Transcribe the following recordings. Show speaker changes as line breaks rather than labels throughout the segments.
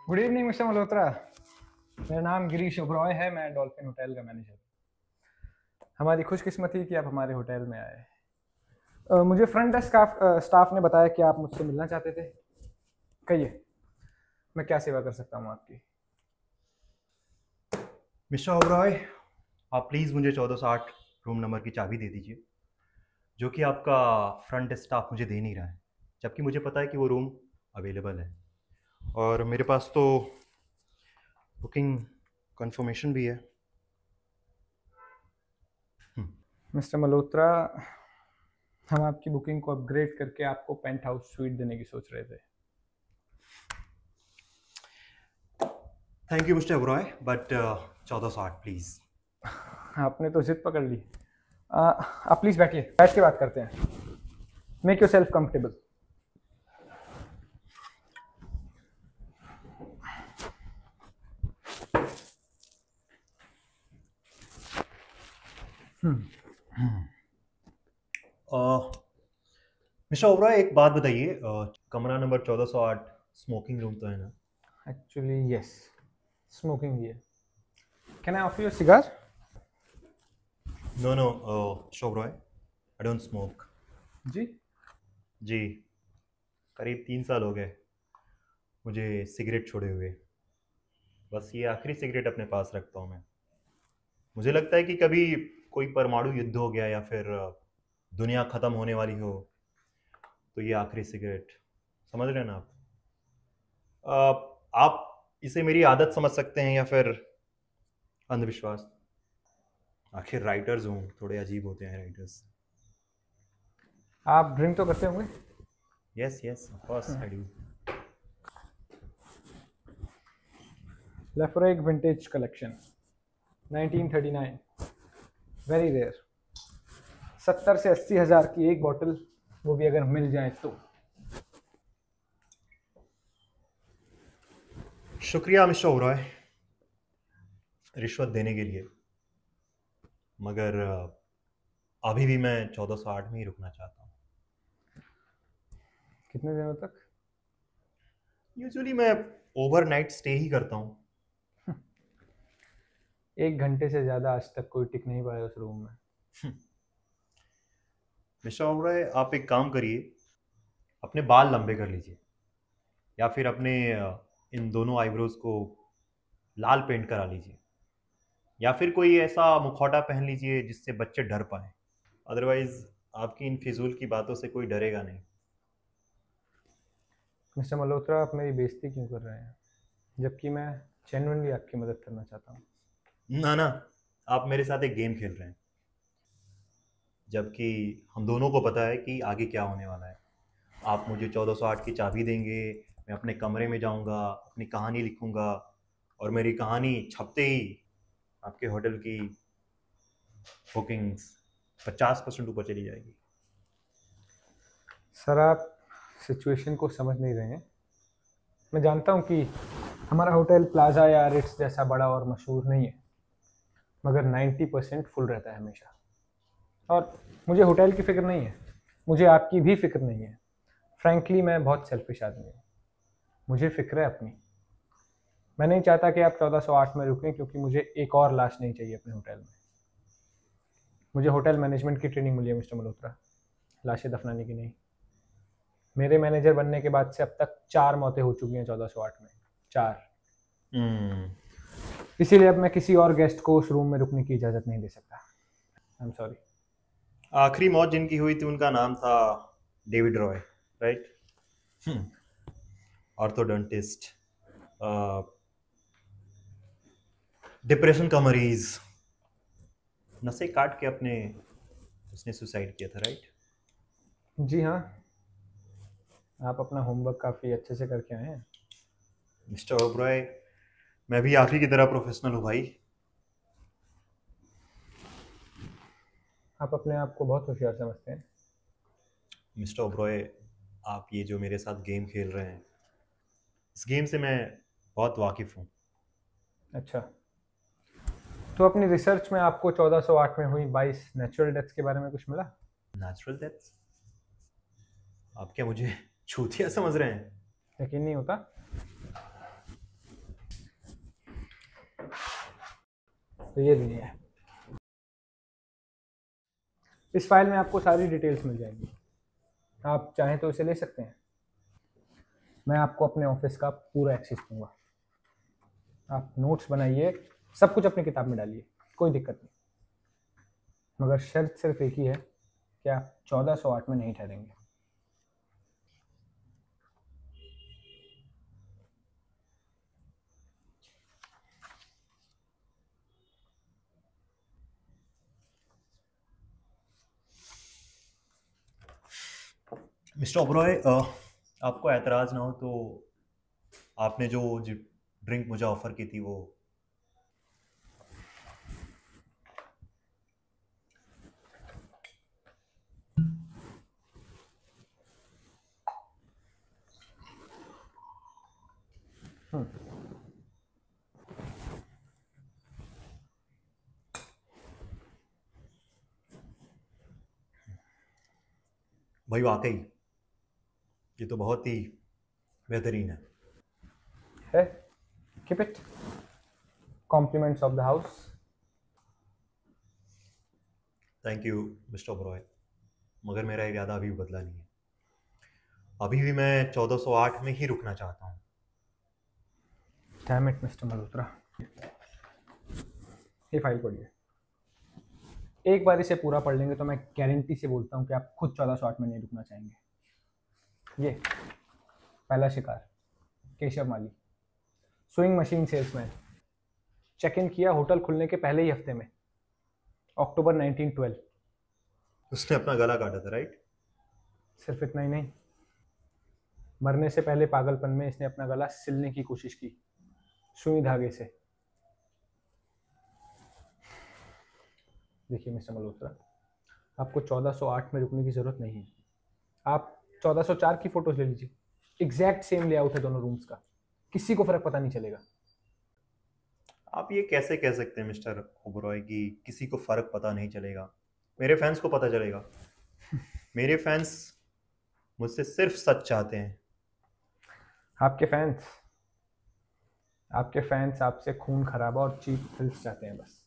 Good evening mister Malhotra. मेरा नाम गिरीश ओबरॉय है। मैं डॉल्फिन होटल का मैनेजर। हमारी खुशकिस्मती कि आप हमारे होटल में आए। मुझे फ्रंट डेस्क स्टाफ ने बताया कि आप मुझसे मिलना चाहते थे। कहिए, मैं क्या सेवा कर सकता हूँ आपकी।
मिस्टर ओबरॉय, आप प्लीज़ मुझे 1408 रूम नंबर की चाबी दे दीजिए, जो कि आपका फ्रंट डेस्क स्टाफ मुझे दे नहीं रहा है, जबकि मुझे पता है कि वो रूम अवेलेबल है और मेरे पास तो बुकिंग कंफर्मेशन भी है।
मिस्टर मल्होत्रा, हम आपकी बुकिंग को अपग्रेड करके आपको पेंट हाउस स्वीट देने की सोच रहे थे।
Thank you mister Oberoi, but 1408 please.
आपने तो जिद पकड़ ली। आप प्लीज़ बैठिए, बैठ के बात करते हैं। Make your self comfortable.
Mister Oberoi, एक बात बताइए, कमरा नंबर 1408 स्मोकिंग रूम तो है ना?
एक्चुअली यस, स्मोकिंग ही है। Can I offer you cigar?
No no mister Oberoi, I don't smoke.
जी।
जी, करीब 3 साल हो गए मुझे सिगरेट छोड़े हुए। बस ये आखिरी सिगरेट अपने पास रखता हूँ मैं। मुझे लगता है कि कभी कोई परमाणु युद्ध हो गया या फिर दुनिया ख़त्म होने वाली हो, तो ये आखिरी सिगरेट, समझ रहे हैं ना आप इसे मेरी आदत समझ सकते हैं या फिर अंधविश्वास। आखिर राइटर्स हूँ, थोड़े अजीब होते हैं राइटर्स।
आप ड्रिंक तो करते होंगे?
Yes yes, of course I do.
Laphroaig vintage collection 1939, very rare. 70 से 80 हज़ार की एक बॉटल, वो भी अगर मिल जाए तो।
शुक्रिया मिस्टर ओबरॉय रिश्वत देने के लिए, मगर अभी भी मैं 1408 में ही रुकना चाहता हूँ।
कितने दिनों तक?
यूजुअली मैं ओवरनाइट स्टे ही करता हूँ।
1 घंटे से ज़्यादा आज तक कोई टिक नहीं पाया उस रूम में।
मिस्टर ओबरॉय, आप एक काम करिए, अपने बाल लंबे कर लीजिए या फिर अपने इन दोनों आईब्रोज को लाल पेंट करा लीजिए, या फिर कोई ऐसा मुखौटा पहन लीजिए जिससे बच्चे डर पाए। अदरवाइज आपकी इन फिजूल की बातों से कोई डरेगा नहीं।
मिस्टर मल्होत्रा, आप मेरी बेइज्जती क्यों कर रहे हैं, जबकि मैं जेन्युइनली आपकी मदद करना चाहता हूँ।
ना ना, आप मेरे साथ एक गेम खेल रहे हैं, जबकि हम दोनों को पता है कि आगे क्या होने वाला है। आप मुझे 1408 की चाबी देंगे, मैं अपने कमरे में जाऊंगा, अपनी कहानी लिखूंगा और मेरी कहानी छपते ही आपके होटल की बुकिंग्स 50% ऊपर चली जाएगी।
सर, आप सिचुएशन को समझ नहीं रहे हैं। मैं जानता हूँ कि हमारा होटल प्लाजा या रिट्स जैसा बड़ा और मशहूर नहीं है, मगर 90% फुल रहता है हमेशा। और मुझे होटल की फ़िक्र नहीं है, मुझे आपकी भी फ़िक्र नहीं है। फ्रैंकली मैं बहुत सेल्फिश आदमी हूँ, मुझे फ़िक्र है अपनी। मैं नहीं चाहता कि आप 1408 में रुकें, क्योंकि मुझे एक और लाश नहीं चाहिए अपने होटल में। मुझे होटल मैनेजमेंट की ट्रेनिंग मिली है मिस्टर मल्होत्रा, लाशें दफनाने की नहीं। मेरे मैनेजर बनने के बाद से अब तक 4 मौतें हो चुकी हैं 1408 में, 4। इसीलिए अब मैं किसी और गेस्ट को उस रूम में रुकने की इजाज़त नहीं दे सकता। I am sorry.
आखिरी मौत जिनकी हुई थी उनका नाम था David Roy, right? Orthodontist, depression का मरीज, नसें काट के अपने उसने सुसाइड किया था, राइट?
जी हाँ, आप अपना होमवर्क काफ़ी अच्छे से करके आए हैं।
मिस्टर ओबरॉय, मैं भी आप ही की तरह प्रोफेशनल हूँ भाई।
आप अपने आप को बहुत होशियार समझते हैं।
मिस्टर ओबरॉय, आप ये जो मेरे साथ गेम खेल रहे हैं, इस गेम से मैं बहुत वाकिफ़ हूँ।
अच्छा, तो अपनी रिसर्च में आपको 1408 में हुई 22 नेचुरल डेथ्स के बारे में कुछ मिला?
Natural death? आप क्या मुझे छूतिया समझ रहे हैं?
यकीन नहीं होता? तो ये लीजिए, इस फाइल में आपको सारी डिटेल्स मिल जाएंगी, आप चाहें तो इसे ले सकते हैं। मैं आपको अपने ऑफिस का पूरा एक्सेस दूंगा, आप नोट्स बनाइए, सब कुछ अपनी किताब में डालिए, कोई दिक्कत नहीं। मगर शर्त सिर्फ एक ही है कि आप 1408 में नहीं ठहरेंगे।
मिस्टर ओबरॉय, आपको एतराज़ ना हो तो आपने जो ड्रिंक मुझे ऑफ़र की थी वो भाई वाकई ये तो बहुत ही बेहतरीन है।
Keep it, compliments of the house.
Thank you mister Oberoi, मगर मेरा इरादा अभी भी बदला नहीं है। अभी भी मैं 1408 में ही रुकना चाहता हूँ।
डैम इट मिस्टर मल्होत्रा, ये फाइल पढ़िए, एक बार इसे पूरा पढ़ लेंगे तो मैं गारंटी से बोलता हूँ कि आप खुद 1408 में नहीं रुकना चाहेंगे। ये पहला शिकार, Keshav Mali, sewing machine salesman, check in किया होटल खुलने के पहले ही हफ्ते में, अक्टूबर 1912।
उसने अपना गला काटा था, राइट?
सिर्फ इतना ही नहीं, मरने से पहले पागलपन में इसने अपना गला सिलने की कोशिश की सुई धागे से। देखिए मिस्टर मल्होत्रा, आपको 1408 में रुकने की जरूरत नहीं है, आप 1404 की फोटोज ले लीजिए, एग्जैक्ट सेम लेआउट है दोनों रूम्स का, किसी को फर्क पता नहीं चलेगा।
आप ये कैसे कह सकते हैं मिस्टर ओबरॉय कि किसी को फ़र्क पता नहीं चलेगा? मेरे फैंस को पता चलेगा। मेरे फैंस मुझसे सिर्फ सच चाहते हैं।
आपके फैंस आपसे खून खराबा और चीप थ्रिल्स चाहते हैं बस।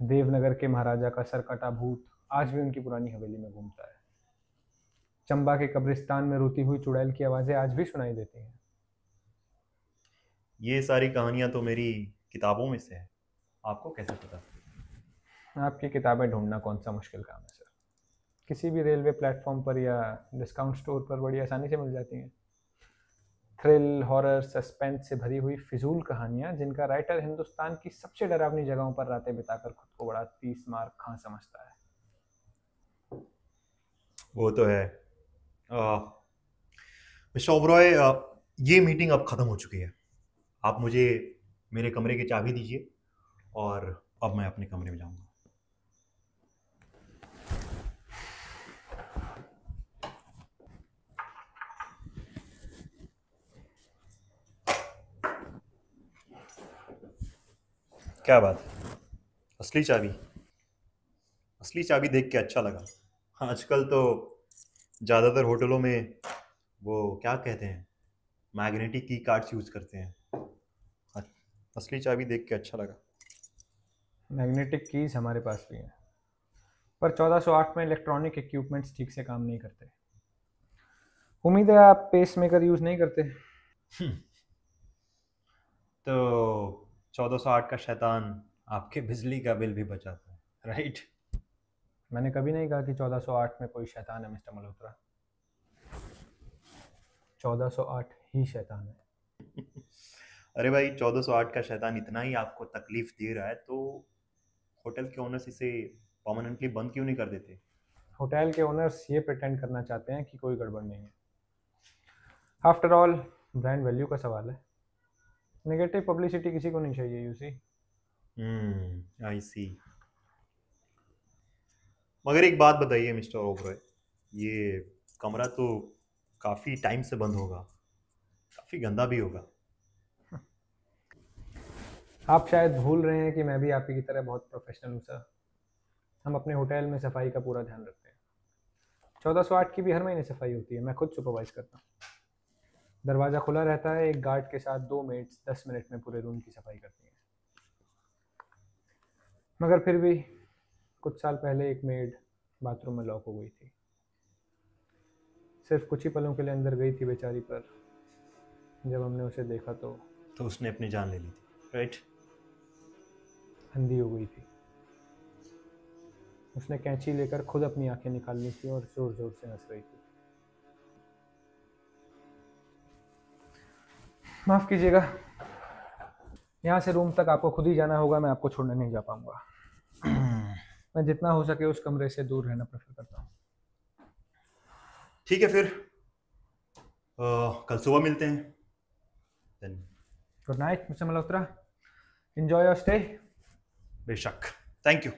देवनगर के महाराजा का सरकटा भूत आज भी उनकी पुरानी हवेली में घूमता है। चंबा के कब्रिस्तान में रोती हुई चुड़ैल की आवाजें आज भी सुनाई देती हैं।
ये सारी कहानियां तो मेरी किताबों में से है, आपको कैसे पता?
आपकी किताबें ढूंढना कौन सा मुश्किल काम है सर, किसी भी रेलवे प्लेटफॉर्म पर या डिस्काउंट स्टोर पर बड़ी आसानी से मिल जाती हैं। थ्रिल, हॉरर, सस्पेंस से भरी हुई फिजूल कहानियां जिनका राइटर हिंदुस्तान की सबसे डरावनी जगहों पर रातें बिताकर खुद को बड़ा 30 मार खां समझता है।
वो तो है। मिस्टर ओबरॉय, ये मीटिंग अब ख़त्म हो चुकी है। आप मुझे मेरे कमरे की चाबी दीजिए और अब मैं अपने कमरे में जाऊंगा। क्या बात है, असली चाबी? असली चाबी देख के अच्छा लगा। आजकल तो ज़्यादातर होटलों में वो क्या कहते हैं, मैग्नेटिक की कार्ड्स यूज़ करते हैं। असली चाबी देख के अच्छा लगा।
मैग्नेटिक कीज हमारे पास भी हैं, पर 1408 में इलेक्ट्रॉनिक इक्विपमेंट्स ठीक से काम नहीं करते। उम्मीद है आप पेस मेकर यूज़ नहीं करते।
तो 1408 का शैतान आपके बिजली का बिल भी बचाता है, राइट?
मैंने कभी नहीं कहा कि 1408 में कोई शैतान है मिस्टर मल्होत्रा, 1408 ही शैतान है।
अरे भाई, 1408 का शैतान इतना ही आपको तकलीफ दे रहा है तो होटल के ओनर्स इसे परमानेंटली बंद क्यों नहीं कर देते?
होटल के ओनर्स ये प्रिटेंड करना चाहते हैं कि कोई गड़बड़ नहीं है। आफ्टर ऑल ब्रांड वैल्यू का सवाल है, नेगेटिव पब्लिसिटी किसी को नहीं चाहिए, यू सी।
आई सी। मगर एक बात बताइए मिस्टर ओबरॉय, ये कमरा तो काफ़ी टाइम से बंद होगा, काफ़ी गंदा भी होगा।
आप शायद भूल रहे हैं कि मैं भी आप ही की तरह बहुत प्रोफेशनल हूँ सर। हम अपने होटल में सफाई का पूरा ध्यान रखते हैं। 1408 की भी हर महीने सफाई होती है, मैं खुद सुपरवाइज करता हूँ। दरवाज़ा खुला रहता है, एक गार्ड के साथ 2 मेट्स 10 मिनट में पूरे रूम की सफाई करती हैं। मगर फिर भी कुछ साल पहले एक मेड बाथरूम में लॉक हो गई थी। सिर्फ कुछ ही पलों के लिए अंदर गई थी बेचारी, पर जब हमने उसे देखा तो
उसने अपनी जान ले ली थी, राइट?
अंधी हो गई थी। उसने कैंची लेकर खुद अपनी आंखें निकालनी थी और जोर जोर से हंस रही थी। माफ कीजिएगा, यहाँ से रूम तक आपको खुद ही जाना होगा, मैं आपको छोड़ने नहीं जा पाऊंगा। मैं जितना हो सके उस कमरे से दूर रहना प्रेफर करता हूँ।
ठीक है फिर, कल सुबह मिलते हैं। Then
good night mister Malhotra, enjoy your stay.
बेशक, थैंक यू।